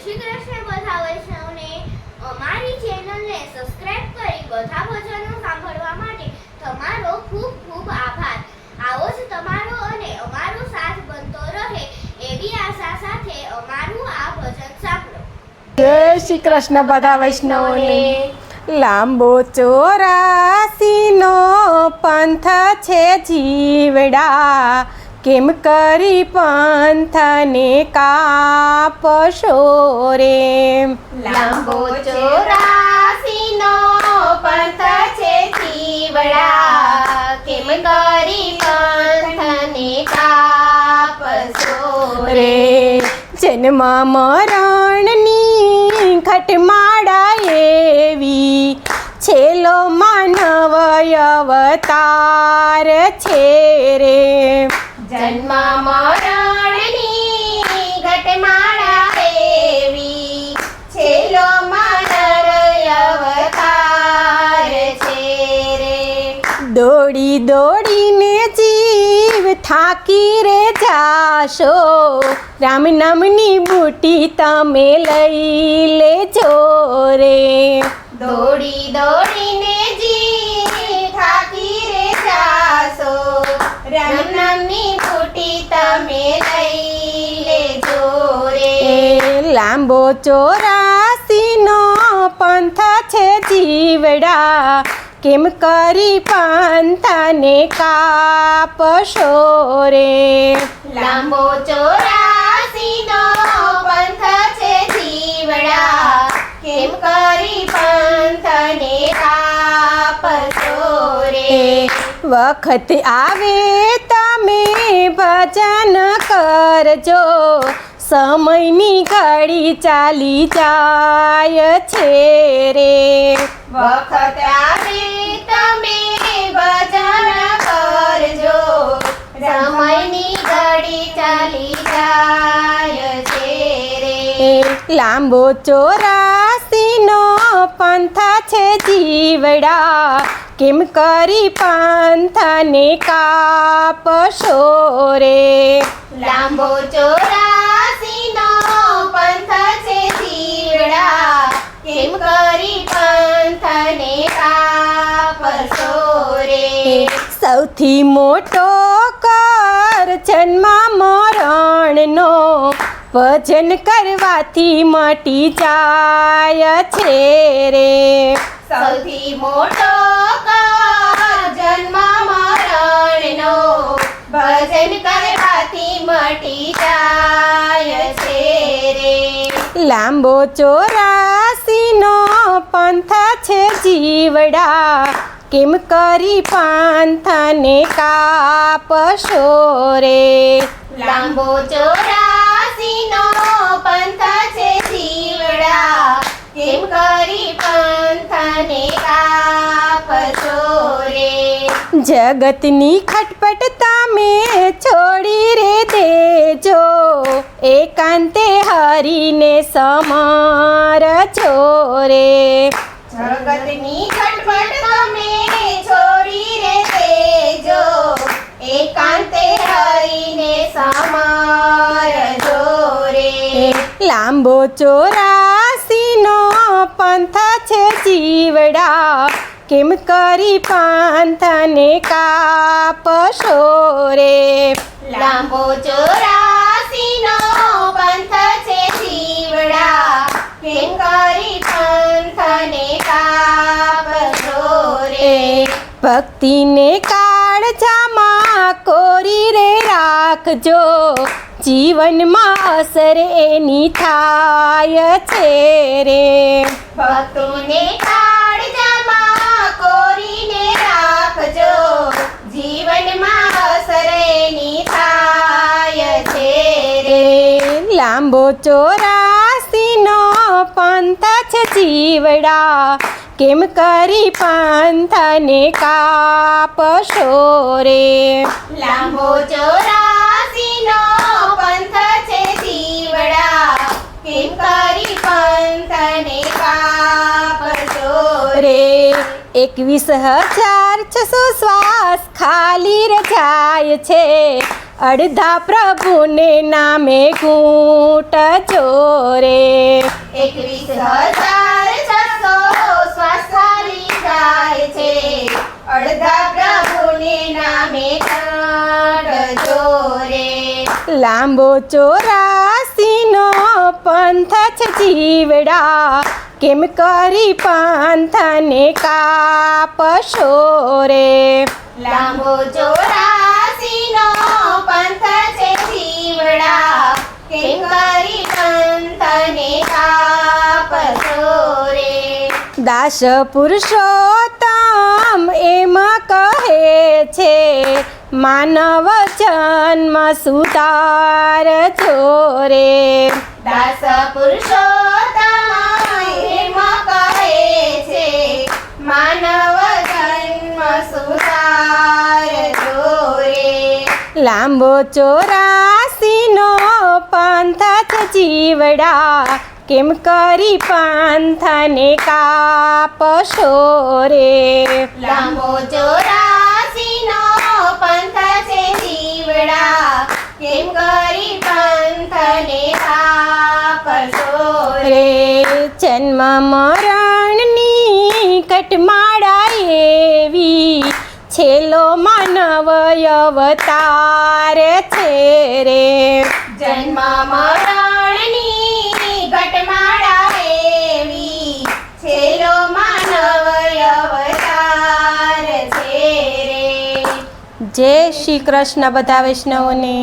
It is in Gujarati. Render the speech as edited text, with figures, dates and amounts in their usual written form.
શ્રી કૃષ્ણ બધા વૈષ્ણવને અમારી ચેનલને સબસ્ક્રાઇબ કરી બધા ભજનો સાંભળવા માટે તમારો ખૂબ ખૂબ આભાર। આવો જ તમારો અને અમારો સાથ બનતો રહે એવી આશા સાથે અમારું આ ભજન સાંભળો। જય શ્રી કૃષ્ણ બધા વૈષ્ણવોને। લાંબો ચોરાસીનો પંથ છે જીવડા, કેમ કરી પંથને કાપશો રે। લાંબો ચોરાસીનો પંથ છે જીવડા, કેમ કરી પંથને કાપશો રે। જન્મ મરણની ખટમાળા એવી, છેલ્લો માનવ અવતાર છે રે। જન્મ મરણની ઘટમાળા એવી, છેલ્લો માનવ અવતાર છે રે। દોડી દોડીને જીવ થાકી રે જાશો, રામ નામની બુટી તમે લઈ લેજો રે। દોડી દોડીને જી થાકી રે જાશો, રામ નામની બુટી તમે લઈ લેજો રે। લાંબો ચોરાસીનો પંથ છે જીવડા, કેમ કરી પંથને કાપશો રે। લાંબો ચોરાસીનો પંથ છે જીવડા, કેમ કરી પંથને કાપશો રે। વખત આવે તમે ભજન કરજો, સમયની ઘડી ચાલી જાય છે રે। વખત આવે તમે ભજન કરજો, સમયની ઘડી ચાલી જાય છે રે। લાંબો ચોરાસીનો પંથ છે જીવડા, કેમ કરી પંથને કાપશો રે। લાંબો ચોરાસીનો પંથ છે જીવડા, કેમ કરી પંથને કાપશો રે। સૌથી મોટો કર જન્મ મરણનો, ભજન કરવાથી મટી જાય છે રે। સૌથી મોટો કર જન્મ મરણનો, ભજન કરવાથી મટી જાય છે રે। લાંબો ચોરાસીનો પંથ છે જીવડા, કેમ કરી પંથને કાપશો રે। લાંબો ચોરાસીનો પંથ છે જીવડા, કેમ કરી પંથને કાપશો રે। જગતની ખટપટ તમે છોડી રે દેજો, એકાંતે હરીને સમરજો રે। જગતની ખટપટ તમે છોડી રે દેજો, એકાંતે હરીને સમરજો રે। લાંબો ચોરાસીનો પંથ છે જીવડા, કેમ કરી પંથને કાપશો રે। લાંબો ચોરાસીનો પંથ છે જીવડા, કેમ કરી પંથને કાપશો રે। ભક્તિને કાળજામાં કોરી રે રાખજો, જીવનમાં અસર એની થાય છે રે। ભક્તોને કાળજામાં કોરીને રાખજો, જીવનમાં અસર એની થાય છે રે। લાંબો ચોરાસીનો પંથ છે જીવડા, કેમ કરી પંથને કાપશો રે। લાંબો ચોરાસીનો પંથ છે જીવડા, કેમ કરી પંથને કાપશો રે। 21,600 શ્વાસ ખાલી રે જાય છે, અડધા પ્રભુને નામે ઘૂંટજો રે। લાંબો 84નો પંથ છે જીવડા, કેમ કરી પંથને કાપશો રે. લાંબો 84નો પંથ છે જીવડા, કેમ કરી પંથને કાપશો રે. દાસ પુરુષોત્તમ એમ કહે છે, માનવ જન્મ સુધાર રે. દાસ પુરુષોત્તમ એમ કહે છે, માનવ જન્મ સુધારજો રે. લાંબો 84નો પંથ છે જીવડા, કેમ કરી પંથને કાપશો રે. લાંબો 84નો પંથ છે જીવડા, કેમ કરી પંથને કાપશો રે. જન્મ મરણની કટમાળા એવી, છેલ્લો માનવ અવતાર છે રે. જન્મ મરણની ઘટમાળા એવી, છેલ્લો માનવ અવતાર છે રે. જય શ્રી કૃષ્ણ બધા વૈષ્ણવોને.